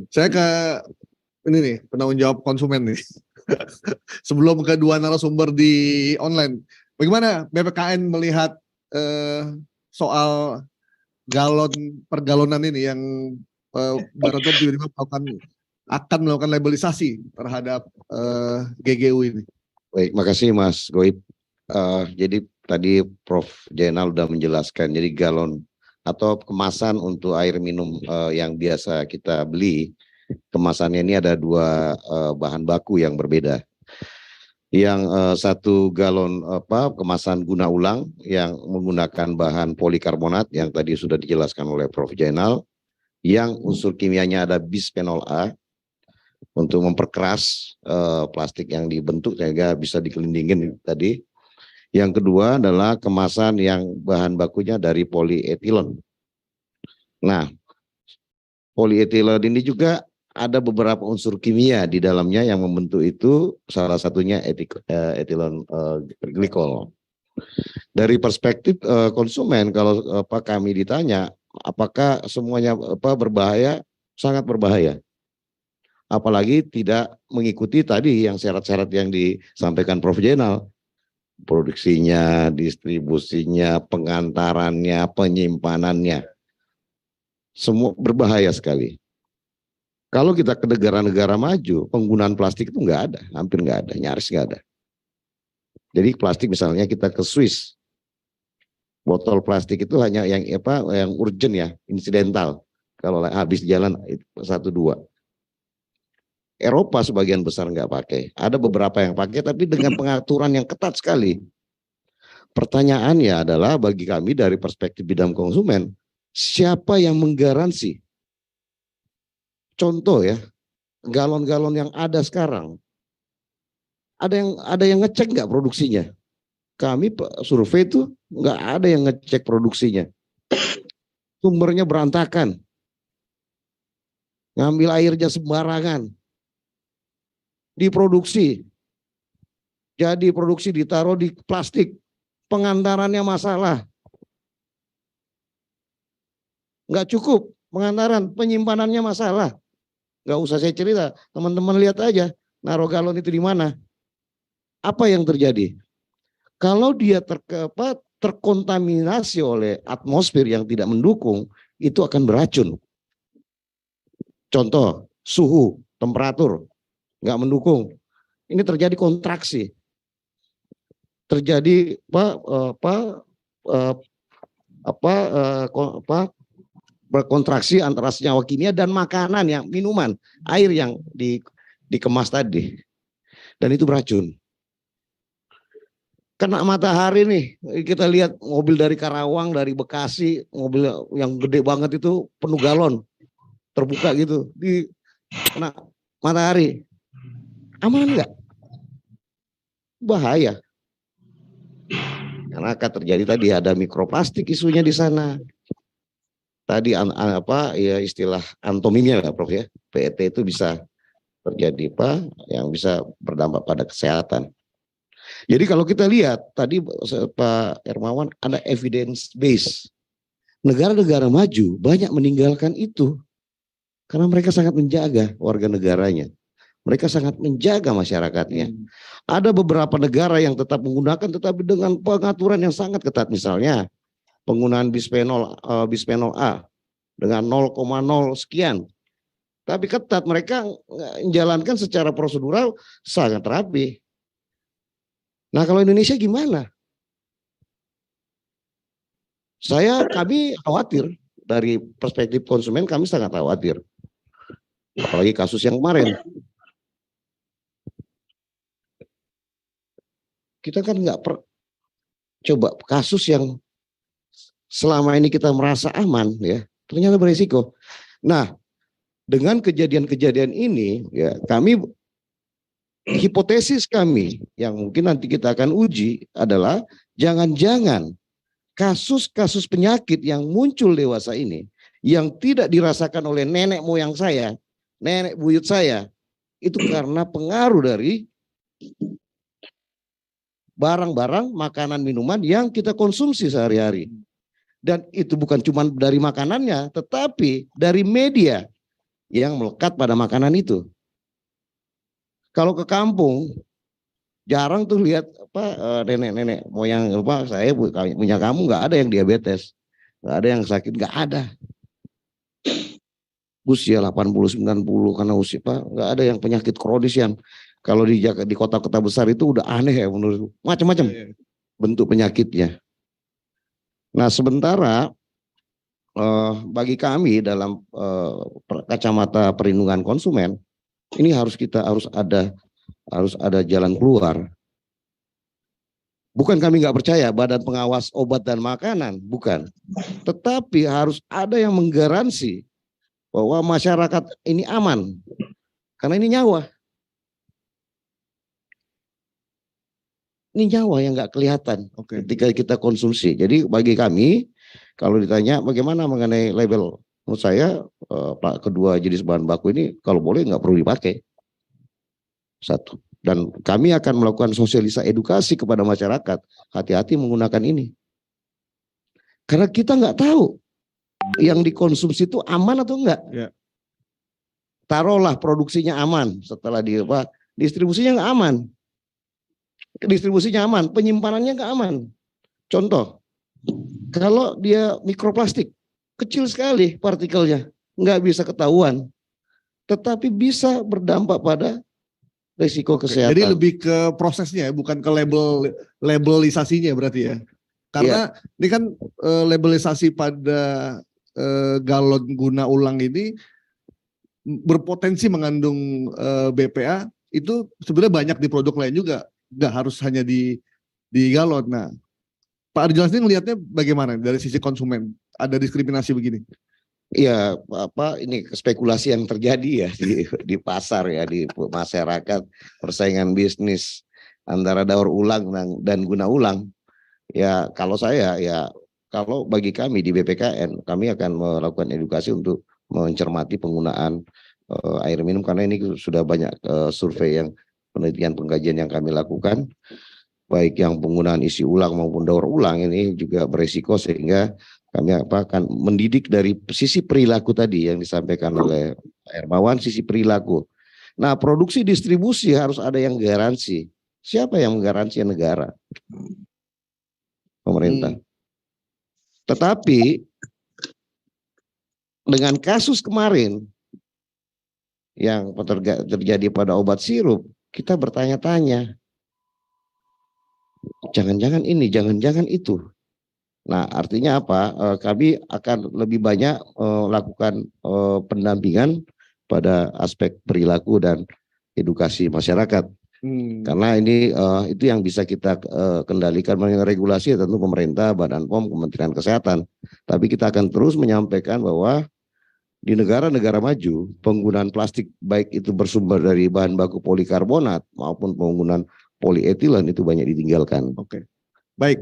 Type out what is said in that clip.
Saya ke ini nih, penanggung jawab konsumen nih. Sebelum kedua narasumber di online, bagaimana BPKN melihat soal galon pergalonan ini yang Baratun tiba-tiba akan melakukan labelisasi terhadap GGU ini? Baik, makasih Mas Goib. Jadi tadi Prof. Jainal sudah menjelaskan, jadi galon atau kemasan untuk air minum yang biasa kita beli, kemasannya ini ada dua bahan baku yang berbeda. Yang satu galon kemasan guna ulang yang menggunakan bahan polikarbonat yang tadi sudah dijelaskan oleh Prof. Jainal, yang unsur kimianya ada bisphenol A untuk memperkeras plastik yang dibentuk sehingga bisa dikelindingin tadi. Yang kedua adalah kemasan yang bahan bakunya dari polietilon. Nah, polietilon ini juga ada beberapa unsur kimia di dalamnya yang membentuk itu, salah satunya etilon glikol. Dari perspektif konsumen, kalau kami ditanya apakah semuanya berbahaya, sangat berbahaya. Apalagi tidak mengikuti tadi yang syarat-syarat yang disampaikan Prof. Jainal. Produksinya, distribusinya, pengantarannya, penyimpanannya. Semua berbahaya sekali. Kalau kita ke negara-negara maju, penggunaan plastik itu nggak ada, hampir nggak ada, nyaris nggak ada. Jadi plastik misalnya kita ke Swiss, botol plastik itu hanya yang urgent ya, insidental. Kalau habis jalan 1-2. Eropa sebagian besar nggak pakai. Ada beberapa yang pakai, tapi dengan pengaturan yang ketat sekali. Pertanyaannya adalah bagi kami dari perspektif bidang konsumen, siapa yang menggaransi? Contoh ya, galon-galon yang ada sekarang, ada yang ngecek nggak produksinya? Kami survei itu nggak ada yang ngecek produksinya. Sumbernya berantakan, ngambil airnya sembarangan, diproduksi, jadi produksi ditaruh di plastik, pengantarannya masalah, nggak cukup pengantaran, penyimpanannya masalah. Nggak usah saya cerita, teman-teman lihat aja naruh galon itu di mana. Apa yang terjadi? Kalau dia terkontaminasi oleh atmosfer yang tidak mendukung, itu akan beracun. Contoh, suhu, temperatur nggak mendukung. Ini terjadi kontraksi. Terjadi berkontraksi antara senyawa kimia dan makanan yang minuman, air yang dikemas tadi, dan itu beracun. Kena matahari nih, kita lihat mobil dari Karawang, dari Bekasi, mobil yang gede banget itu penuh galon, terbuka gitu, kena matahari, aman nggak? Bahaya. Karena akan terjadi tadi ada mikroplastik isunya di sana. Tadi ya istilah antominnya ya Prof ya, PET itu bisa terjadi yang bisa berdampak pada kesehatan. Jadi kalau kita lihat tadi Pak Hermawan ada evidence base. Negara-negara maju banyak meninggalkan itu karena mereka sangat menjaga warga negaranya. Mereka sangat menjaga masyarakatnya. Ada beberapa negara yang tetap menggunakan tetapi dengan pengaturan yang sangat ketat, misalnya penggunaan bisphenol A dengan 0,0 sekian. Tapi ketat, mereka menjalankan secara prosedural sangat rapi. Nah kalau Indonesia gimana? Kami khawatir, dari perspektif konsumen kami sangat khawatir. Apalagi kasus yang kemarin. Kita kan coba kasus yang selama ini kita merasa aman ya, ternyata berisiko. Nah, dengan kejadian-kejadian ini ya, hipotesis kami yang mungkin nanti kita akan uji adalah jangan-jangan kasus-kasus penyakit yang muncul dewasa ini yang tidak dirasakan oleh nenek moyang saya, nenek buyut saya, itu karena pengaruh dari barang-barang, makanan, minuman yang kita konsumsi sehari-hari. Dan itu bukan cuma dari makanannya, tetapi dari media. yang melekat pada makanan itu. Kalau ke kampung jarang tuh lihat apa nenek-nenek moyang apa saya punya kamu nggak ada yang diabetes, nggak ada yang sakit, nggak ada. Usia 80 90 karena usia apa nggak ada yang penyakit kronis yang kalau di kota-kota besar itu udah aneh ya menurut macam-macam Iya. bentuk penyakitnya. Nah, sementara bagi kami dalam kacamata perlindungan konsumen ini harus ada jalan keluar. Bukan kami nggak percaya Badan Pengawas Obat dan Makanan, bukan. Tetapi harus ada yang menggaransi bahwa masyarakat ini aman. Karena ini nyawa. Ini nyawa yang nggak kelihatan Oke. ketika kita konsumsi. Jadi bagi kami, kalau ditanya bagaimana mengenai label, menurut saya kedua jenis bahan baku ini kalau boleh nggak perlu dipakai. Satu. Dan kami akan melakukan sosialisasi edukasi kepada masyarakat, hati-hati menggunakan ini. Karena kita nggak tahu yang dikonsumsi itu aman atau enggak. Ya. Taruhlah produksinya aman, setelah distribusinya nggak aman. Distribusinya aman, penyimpanannya nggak aman. Contoh, kalau dia mikroplastik, kecil sekali partikelnya, nggak bisa ketahuan. Tetapi bisa berdampak pada risiko kesehatan. Jadi lebih ke prosesnya, bukan ke labelisasinya berarti ya. Karena ini kan labelisasi pada galon guna ulang ini berpotensi mengandung BPA itu sebenarnya banyak di produk lain juga, nggak harus hanya di galon. Nah, Pak Arjunas ini ngelihatnya bagaimana dari sisi konsumen? Ada diskriminasi begini? Iya, ini spekulasi yang terjadi ya di pasar ya, di masyarakat, persaingan bisnis antara daur ulang dan guna ulang. Ya kalau kalau bagi kami di BPKN kami akan melakukan edukasi untuk mencermati penggunaan air minum karena ini sudah banyak survei yang penelitian pengkajian yang kami lakukan, baik yang penggunaan isi ulang maupun daur ulang ini juga beresiko sehingga kami akan mendidik dari sisi perilaku tadi yang disampaikan oleh Pak Hermawan, sisi perilaku. Nah, produksi distribusi harus ada yang garansi. Siapa yang menggaransi? Negara, pemerintah. Tetapi dengan kasus kemarin yang terjadi pada obat sirup, kita bertanya-tanya, jangan-jangan ini, jangan-jangan itu. Nah, artinya apa? Kami akan lebih banyak lakukan pendampingan pada aspek perilaku dan edukasi masyarakat. Karena ini itu yang bisa kita kendalikan mengenai regulasi tentu pemerintah, Badan POM, Kementerian Kesehatan. Tapi kita akan terus menyampaikan bahwa di negara-negara maju penggunaan plastik baik itu bersumber dari bahan baku polikarbonat maupun penggunaan polietilen itu banyak ditinggalkan. Oke. Baik.